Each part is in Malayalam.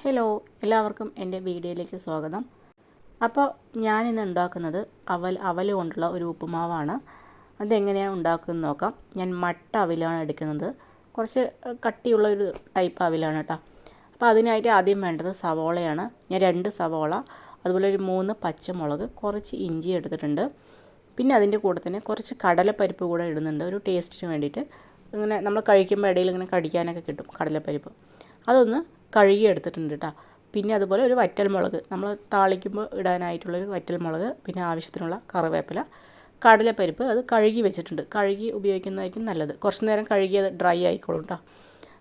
ഹലോ, എല്ലാവർക്കും എൻ്റെ വീഡിയോയിലേക്ക് സ്വാഗതം. അപ്പോൾ ഞാനിന്ന് ഉണ്ടാക്കുന്നത് അവൽ കൊണ്ടുള്ള ഒരു ഉപ്പുമാവാണ്. അതെങ്ങനെയാണ് ഉണ്ടാക്കുന്നത് നോക്കാം. ഞാൻ മട്ട അവിലാണ് എടുക്കുന്നത്. കുറച്ച് കട്ടിയുള്ള ഒരു ടൈപ്പ് അവിലാണ് കേട്ടോ. അപ്പോൾ അതിനായിട്ട് ആദ്യം വേണ്ടത് സവോളയാണ്. ഞാൻ 2 സവോള, അതുപോലെ ഒരു 3 പച്ചമുളക്, കുറച്ച് ഇഞ്ചി എടുത്തിട്ടുണ്ട്. പിന്നെ അതിൻ്റെ കൂടെ തന്നെ കുറച്ച് കടലപ്പരിപ്പ് കൂടെ ഇടുന്നുണ്ട്, ഒരു ടേസ്റ്റിന് വേണ്ടിയിട്ട്. ഇങ്ങനെ നമ്മൾ കഴിക്കുമ്പോൾ ഇടയിൽ ഇങ്ങനെ കടിക്കാനൊക്കെ കിട്ടും കടലപ്പരിപ്പ്. അതൊന്ന് കഴുകി എടുത്തിട്ടുണ്ട് കേട്ടോ. പിന്നെ അതുപോലെ ഒരു വറ്റൽമുളക്, നമ്മൾ താളിക്കുമ്പോൾ ഇടാനായിട്ടുള്ളൊരു വറ്റൽമുളക്, പിന്നെ ആവശ്യത്തിനുള്ള കറിവേപ്പില, കടലപ്പരിപ്പ് അത് കഴുകി വെച്ചിട്ടുണ്ട്. കഴുകി ഉപയോഗിക്കുന്നതായിരിക്കും നല്ലത്. കുറച്ച് നേരം കഴുകി അത് ഡ്രൈ ആയിക്കോളും കേട്ടോ.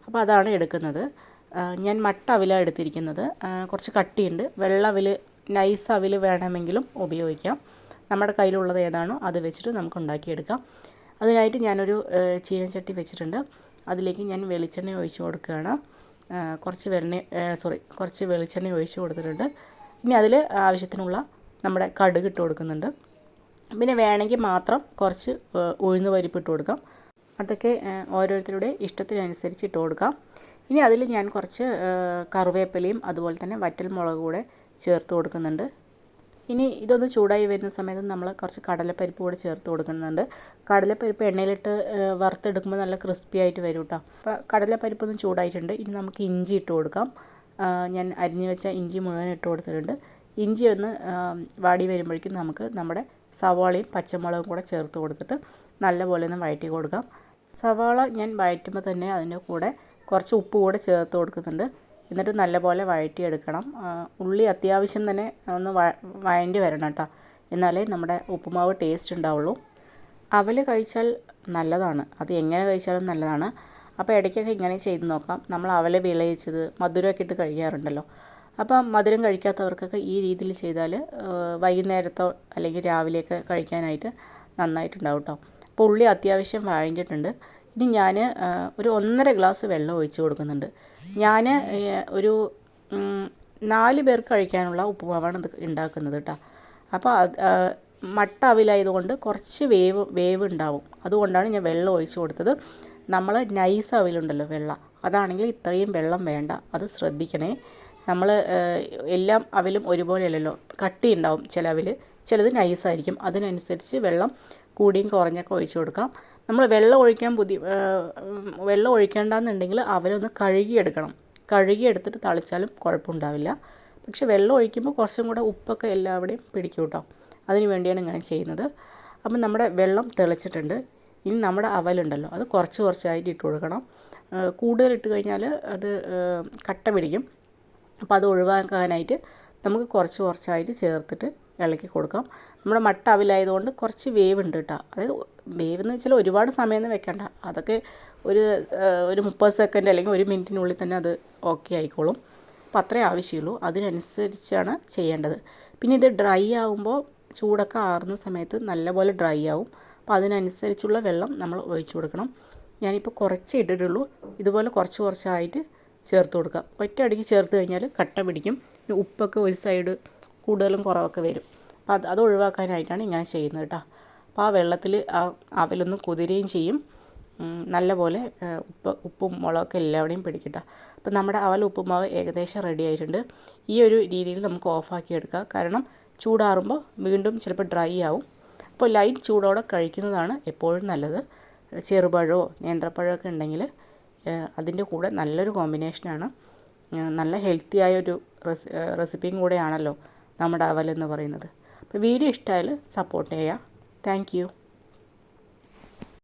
അപ്പോൾ അതാണ് എടുക്കുന്നത്. ഞാൻ മട്ട അവിലാണ് എടുത്തിരിക്കുന്നത്. കുറച്ച് കട്ടിയുണ്ട്. വെള്ള അവിൽ, നൈസ് അവിൽ വേണമെങ്കിലും ഉപയോഗിക്കാം. നമ്മുടെ കയ്യിലുള്ളത് ഏതാണോ അത് വെച്ചിട്ട് നമുക്ക് ഉണ്ടാക്കിയെടുക്കാം. അതിനായിട്ട് ഞാനൊരു ചീനച്ചട്ടി വെച്ചിട്ടുണ്ട്. അതിലേക്ക് ഞാൻ വെളിച്ചെണ്ണ ഒഴിച്ച് കൊടുക്കുകയാണ്. കുറച്ച് വെളിച്ചെണ്ണ ഒഴിച്ച് കൊടുത്തിട്ടുണ്ട്. ഇനി അതിൽ ആവശ്യത്തിനുള്ള നമ്മുടെ കടുക് ഇട്ട് കൊടുക്കുന്നുണ്ട്. പിന്നെ വേണമെങ്കിൽ മാത്രം കുറച്ച് ഉഴുന്ന് പരിപ്പ് ഇട്ട് കൊടുക്കാം. അതൊക്കെ ഓരോരുത്തരുടെ ഇഷ്ടത്തിനനുസരിച്ച് ഇട്ട് കൊടുക്കാം. ഇനി അതിൽ ഞാൻ കുറച്ച് കറിവേപ്പിലയും അതുപോലെ തന്നെ വറ്റൽമുളക് കൂടെ ചേർത്ത് കൊടുക്കുന്നുണ്ട്. ഇനി ഇതൊന്ന് ചൂടായി വരുന്ന സമയത്ത് നമ്മൾ കുറച്ച് കടലപ്പരിപ്പ് കൂടെ ചേർത്ത് കൊടുക്കുന്നുണ്ട്. കടലപ്പരിപ്പ് എണ്ണയിലിട്ട് വറുത്തെടുക്കുമ്പോൾ നല്ല ക്രിസ്പി ആയിട്ട് വരും കേട്ടോ. അപ്പോൾ കടലപ്പരിപ്പൊന്ന് ചൂടായിട്ടുണ്ട്. ഇനി നമുക്ക് ഇഞ്ചി ഇട്ട് കൊടുക്കാം. ഞാൻ അരിഞ്ഞ് വെച്ച ഇഞ്ചി മുഴുവൻ ഇട്ട് കൊടുത്തിട്ടുണ്ട്. ഇഞ്ചി ഒന്ന് വാടി വരുമ്പോഴേക്കും നമുക്ക് നമ്മുടെ സവാളയും പച്ചമുളകും കൂടെ ചേർത്ത് കൊടുത്തിട്ട് നല്ലപോലെ ഒന്ന് വഴറ്റി കൊടുക്കാം. സവാള ഞാൻ വഴറ്റുമ്പോൾ തന്നെ അതിൻ്റെ കൂടെ കുറച്ച് ഉപ്പ് കൂടെ ചേർത്ത് കൊടുക്കുന്നുണ്ട്. എന്നിട്ട് നല്ലപോലെ വഴറ്റിയെടുക്കണം. ഉള്ളി അത്യാവശ്യം തന്നെ ഒന്ന് വഴണ്ടി വരണം കേട്ടോ. എന്നാലേ നമ്മുടെ ഉപ്പുമാവ് ടേസ്റ്റ് ഉണ്ടാവുള്ളൂ. അവൽ കഴിച്ചാൽ നല്ലതാണ്, അത് എങ്ങനെ കഴിച്ചാലും നല്ലതാണ്. അപ്പോൾ ഇടയ്ക്കൊക്കെ ഇങ്ങനെ ചെയ്ത് നോക്കാം. നമ്മൾ അവൽ വിളയിച്ചത് മധുരമൊക്കെ ഇട്ട് കഴിക്കാറുണ്ടല്ലോ. അപ്പം മധുരം കഴിക്കാത്തവർക്കൊക്കെ ഈ രീതിയിൽ ചെയ്താൽ വൈകുന്നേരത്തോ അല്ലെങ്കിൽ രാവിലെയൊക്കെ കഴിക്കാനായിട്ട് നന്നായിട്ടുണ്ടാവും കേട്ടോ. അപ്പോൾ ഉള്ളി അത്യാവശ്യം വഴണ്ടിയിട്ടുണ്ട്. ഇനി ഞാൻ ഒരു 1.5 ഗ്ലാസ് വെള്ളം ഒഴിച്ച് കൊടുക്കുന്നുണ്ട്. ഞാൻ ഒരു 4 പേർക്ക് കഴിക്കാനുള്ള ഉപ്പുമാവാണ് ഇത് ഉണ്ടാക്കുന്നത് കേട്ടോ. അപ്പോൾ മട്ട അവിലായതുകൊണ്ട് കുറച്ച് വേവ് ഉണ്ടാവും. അതുകൊണ്ടാണ് ഞാൻ വെള്ളം ഒഴിച്ച് കൊടുത്തത്. നമ്മൾ നൈസ് അവിലുണ്ടല്ലോ, വെള്ള, അതാണെങ്കിൽ ഇത്രയും വെള്ളം വേണ്ട. അത് ശ്രദ്ധിക്കണേ. നമ്മൾ എല്ലാം അവിലും ഒരുപോലെയല്ലല്ലോ, കട്ടി ഉണ്ടാവും ചില അവിൽ, ചിലത് നൈസായിരിക്കും. അതിനനുസരിച്ച് വെള്ളം കൂടിയും കുറഞ്ഞൊക്കെ ഒഴിച്ച് കൊടുക്കാം. നമ്മൾ വെള്ളം ഒഴിക്കേണ്ടെന്നുണ്ടെങ്കിൽ അവലൊന്ന് കഴുകിയെടുക്കണം. കഴുകിയെടുത്തിട്ട് തളിച്ചാലും കുഴപ്പമുണ്ടാവില്ല. പക്ഷേ വെള്ളം ഒഴിക്കുമ്പോൾ കുറച്ചും കൂടെ ഉപ്പൊക്കെ എല്ലാവിടെയും പിടിക്കും കേട്ടോ. അതിന് വേണ്ടിയാണ് ഇങ്ങനെ ചെയ്യുന്നത്. അപ്പം നമ്മുടെ വെള്ളം തിളച്ചിട്ടുണ്ട്. ഇനി നമ്മുടെ അവലുണ്ടല്ലോ, അത് കുറച്ചായിട്ട് ഇട്ട് കൊടുക്കണം. കൂടുതൽ ഇട്ട് കഴിഞ്ഞാൽ അത് കട്ട പിടിക്കും. അപ്പോൾ അത് ഒഴിവാക്കാനായിട്ട് നമുക്ക് കുറച്ചായിട്ട് ചേർത്തിട്ട് ഇളക്കി കൊടുക്കാം. നമ്മുടെ മട്ട അവിലായതുകൊണ്ട് കുറച്ച് വേവ് ഉണ്ട് കേട്ടോ. അതായത് വേവ് എന്ന് വെച്ചാൽ ഒരുപാട് സമയമൊന്നും വെക്കണ്ട. അതൊക്കെ ഒരു 30 സെക്കൻഡ് അല്ലെങ്കിൽ 1 മിനിറ്റിനുള്ളിൽ തന്നെ അത് ഓക്കെ ആയിക്കോളും. അപ്പോൾ അത്രേ ആവശ്യമുള്ളൂ. അതിനനുസരിച്ചാണ് ചെയ്യേണ്ടത്. പിന്നെ ഇത് ഡ്രൈ ആകുമ്പോൾ, ചൂടൊക്കെ ആറുന്ന സമയത്ത് നല്ലപോലെ ഡ്രൈ ആവും. അപ്പോൾ അതിനനുസരിച്ചുള്ള വെള്ളം നമ്മൾ ഒഴിച്ചു കൊടുക്കണം. ഞാനിപ്പോൾ കുറച്ച് ഇട്ടിട്ടുള്ളൂ. ഇതുപോലെ കുറച്ചായിട്ട് ചേർത്ത് കൊടുക്കുക. ഒറ്റയടിക്ക് ചേർത്ത് കഴിഞ്ഞാൽ കട്ട പിടിക്കും. ഉപ്പൊക്കെ ഒരു സൈഡ് കൂടുതലും കുറവൊക്കെ വരും. അപ്പോൾ അത് ഒഴിവാക്കാനായിട്ടാണ് ഇങ്ങനെ ചെയ്യുന്നത് കേട്ടോ. അപ്പോൾ ആ വെള്ളത്തിൽ ആ അവലൊന്ന് കുതിരുകയും ചെയ്യും. നല്ലപോലെ ഉപ്പും മുളകൊക്കെ എല്ലാവിടെയും പിടിക്കട്ടെ. അപ്പോൾ നമ്മുടെ അവൽ ഉപ്പുമാവ് ഏകദേശം റെഡി ആയിട്ടുണ്ട്. ഈ ഒരു രീതിയിൽ നമുക്ക് ഓഫാക്കി എടുക്കാം. കാരണം ചൂടാറുമ്പോൾ വീണ്ടും ചിലപ്പോൾ ഡ്രൈ ആവും. അപ്പോൾ ലൈറ്റ് ചൂടോടെ കഴിക്കുന്നതാണ് എപ്പോഴും നല്ലത്. ചെറുപഴമോ നേന്ത്രപ്പഴമൊക്കെ ഉണ്ടെങ്കിൽ അതിൻ്റെ കൂടെ നല്ലൊരു കോമ്പിനേഷനാണ്. നല്ല ഹെൽത്തി ആയൊരു റെസിപ്പിയും കൂടെയാണല്ലോ നമ്മുടെ അവലെന്ന് പറയുന്നത്. അപ്പോൾ വീഡിയോ ഇഷ്ടമായാൽ സപ്പോർട്ട് ചെയ്യുക. Thank you.